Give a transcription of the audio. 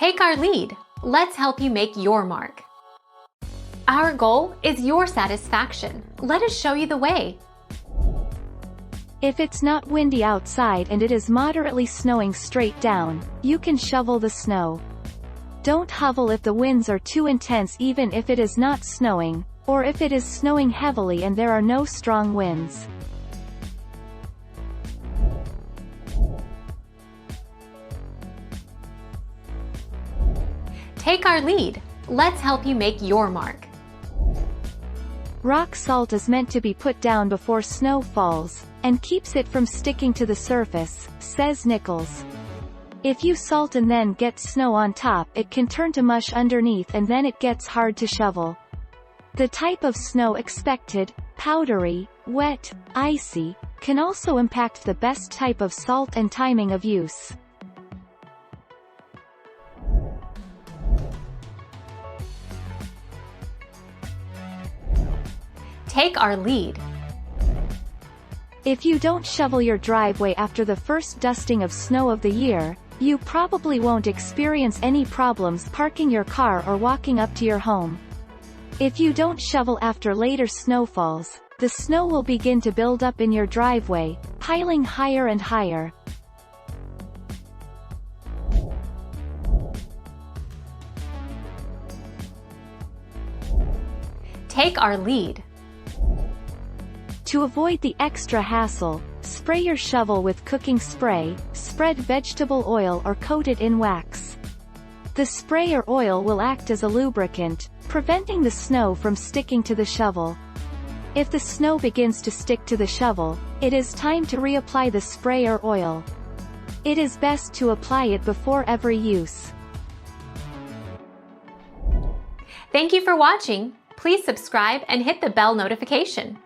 Take our lead. Let's help you make your mark. Our goal is your satisfaction. Let us show you the way. If it's not windy outside and it is moderately snowing straight down, you can shovel the snow. Don't hovel if the winds are too intense, even if it is not snowing, or if it is snowing heavily and there are no strong winds. Take our lead. Let's help you make your mark. Rock salt is meant to be put down before snow falls, and keeps it from sticking to the surface, says Nichols. If you salt and then get snow on top, it can turn to mush underneath and then it gets hard to shovel. The type of snow expected, powdery, wet, icy, can also impact the best type of salt and timing of use. Take our lead. If you don't shovel your driveway after the first dusting of snow of the year, you probably won't experience any problems parking your car or walking up to your home. If you don't shovel after later snowfalls, the snow will begin to build up in your driveway, piling higher and higher. Take our lead. To avoid the extra hassle, spray your shovel with cooking spray, spread vegetable oil or coat it in wax. The spray or oil will act as a lubricant, preventing the snow from sticking to the shovel. If the snow begins to stick to the shovel, it is time to reapply the spray or oil. It is best to apply it before every use. Thank you for watching. Please subscribe and hit the bell notification.